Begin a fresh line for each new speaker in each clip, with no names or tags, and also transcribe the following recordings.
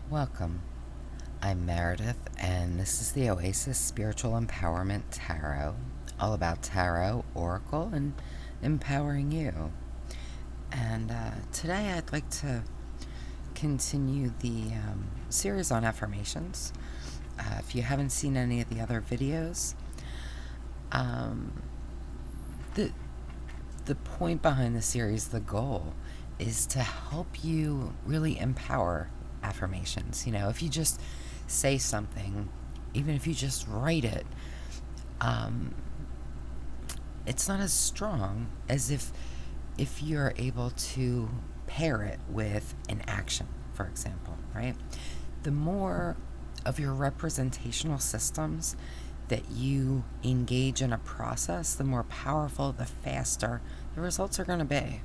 Welcome. I'm Meredith, and this is the Oasis Spiritual Empowerment Tarot, all about tarot, oracle, and empowering you. And today I'd like to continue the series on affirmations. If you haven't seen any of the other videos, the point behind the series, the goal, is to help you really empower affirmations. If you just say something, even if you just write it, it's not as strong as if you're able to pair it with an action, for example, right? The more of your representational systems that you engage in a process, the more powerful, the faster the results are going to be.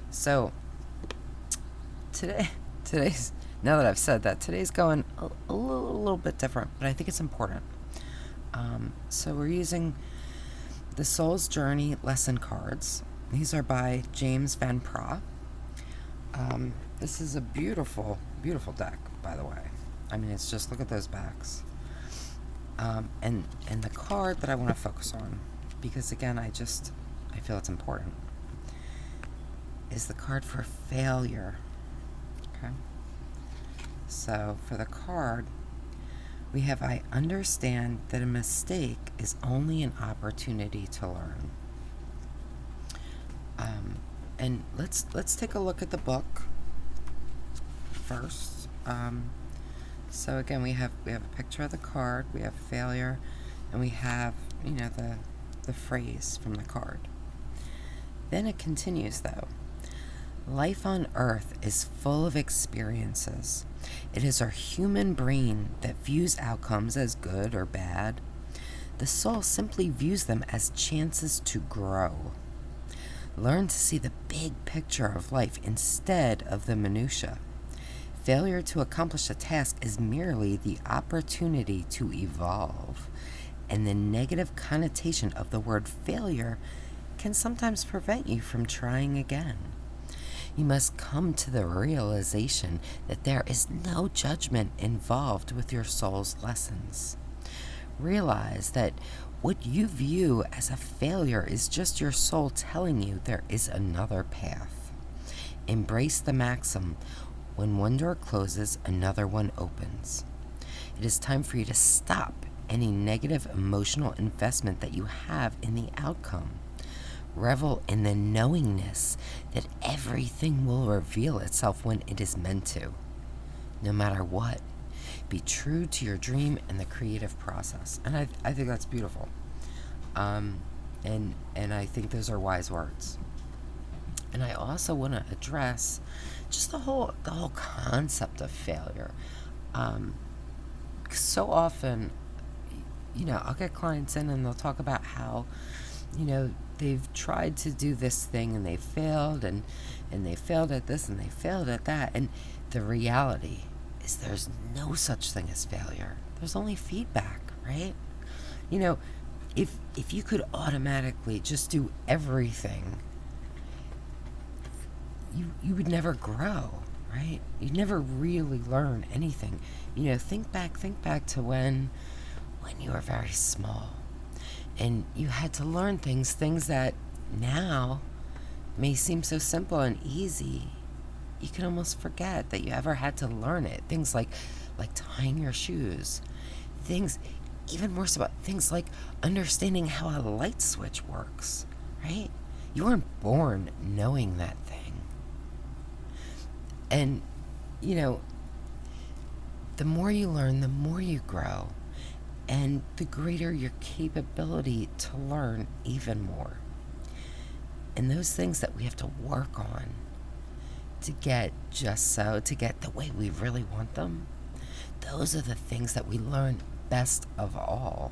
So today's now that I've said that, today's going a little bit different, but I think it's important. So we're using the Soul's Journey lesson cards. These are by James Van Praagh. This is a beautiful, beautiful deck, by the way. I mean, it's just, look at those backs. And the card that I want to focus on, because again, I feel it's important, is the card for failure. Okay? So for the card, we have, I understand that a mistake is only an opportunity to learn. And let's take a look at the book first. So again, we have a picture of the card, we have failure, and we have, the phrase from the card. Then it continues, though. Life on Earth is full of experiences. It is our human brain that views outcomes as good or bad. The soul simply views them as chances to grow. Learn to see the big picture of life instead of the minutiae. Failure to accomplish a task is merely the opportunity to evolve, and the negative connotation of the word failure can sometimes prevent you from trying again. You must come to the realization that there is no judgment involved with your soul's lessons. Realize that what you view as a failure is just your soul telling you there is another path. Embrace the maxim, when one door closes, another one opens. It is time for you to stop any negative emotional investment that you have in the outcome. Revel in the knowingness that everything will reveal itself when it is meant to. No matter what, be true to your dream and the creative process. And I think that's beautiful. And I think those are wise words. And I also want to address just the whole concept of failure. So often, I'll get clients in and they'll talk about how, they've tried to do this thing and they failed, and they failed at this and they failed at that. And the reality is there's no such thing as failure. There's only feedback, right? If you could automatically just do everything, you would never grow, right? You'd never really learn anything. Think back to when you were very small and you had to learn things that now may seem so simple and easy. You can almost forget that you ever had to learn it. Things like tying your shoes. Things, even more so, things like understanding how a light switch works, right? You weren't born knowing that thing. And, the more you learn, the more you grow. And the greater your capability to learn even more. And those things that we have to work on to get to get the way we really want them, those are the things that we learn best of all.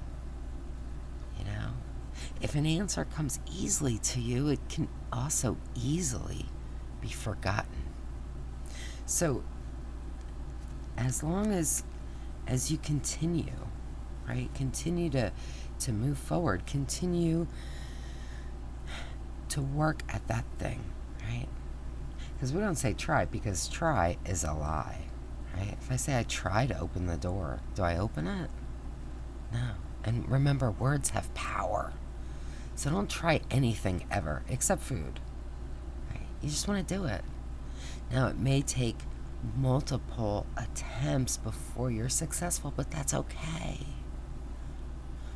If an answer comes easily to you, it can also easily be forgotten. So as long as you continue, right? Continue to move forward. Continue to work at that thing, right? Because we don't say try, because try is a lie, right? If I say I try to open the door, do I open it? No. And remember, words have power. So don't try anything ever, except food, right? You just want to do it. Now, it may take multiple attempts before you're successful, but that's okay.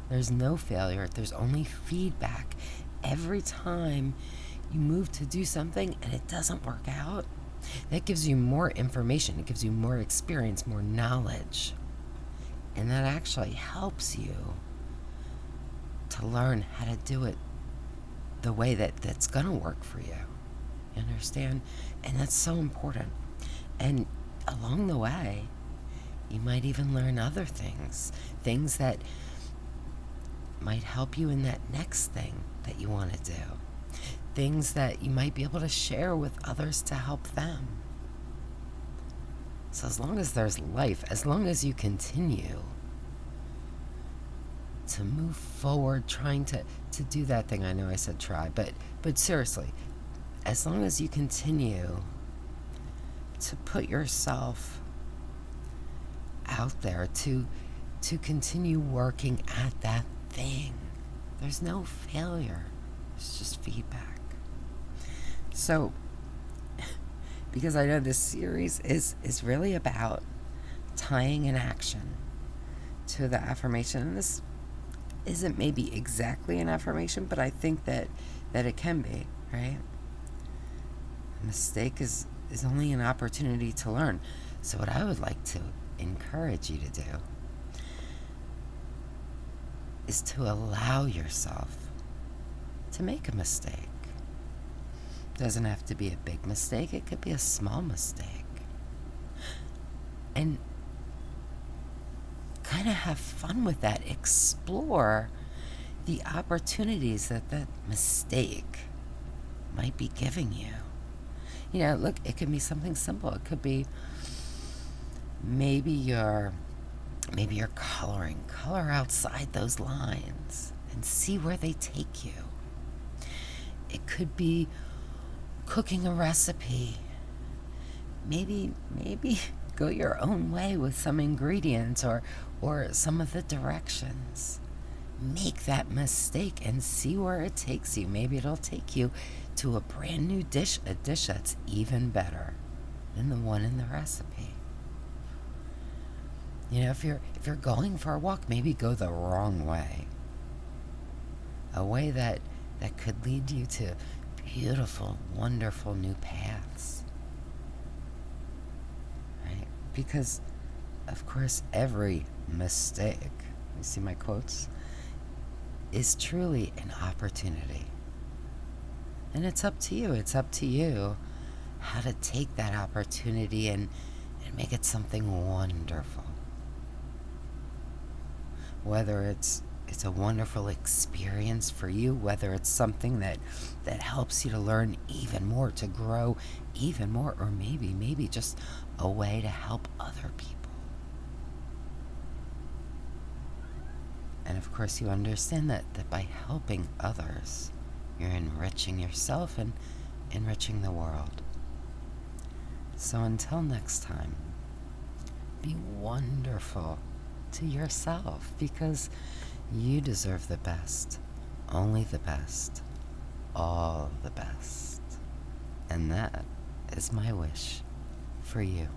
There's no failure. There's only feedback. Every time you move to do something and it doesn't work out, that gives you more information. It gives you more experience, more knowledge. And that actually helps you to learn how to do it the way that's going to work for you. You understand? And that's so important. And along the way, you might even learn other things that might help you in that next thing that you want to do. Things that you might be able to share with others to help them. So as long as there's life, as long as you continue to move forward trying to do that thing, I know I said try, but seriously, as long as you continue to put yourself out there, to continue working at that thing, there's no failure. It's just feedback. So, because I know this series is really about tying an action to the affirmation, and this isn't maybe exactly an affirmation, but I think that it can be, right? A mistake is only an opportunity to learn. So what I would like to encourage you to do is to allow yourself to make a mistake. It doesn't have to be a big mistake. It could be a small mistake. And kind of have fun with that. Explore the opportunities that mistake might be giving you. You know, look, it could be something simple. It could be maybe you're coloring. Color outside those lines and see where they take you. It could be cooking a recipe. Maybe go your own way with some ingredients or some of the directions. Make that mistake and see where it takes you. Maybe it'll take you to a brand new dish, a dish that's even better than the one in the recipe. You know, if you're going for a walk, maybe go the wrong way. A way that could lead you to beautiful, wonderful new paths. Right? Because, of course, every mistake, you see my quotes, is truly an opportunity. And it's up to you. It's up to you how to take that opportunity and make it something wonderful. Whether it's a wonderful experience for you, whether it's something that helps you to learn even more, to grow even more, or maybe just a way to help other people. And of course, you understand that by helping others, you're enriching yourself and enriching the world. So until next time, be wonderful to yourself, because you deserve the best, only the best, all the best. And that is my wish for you.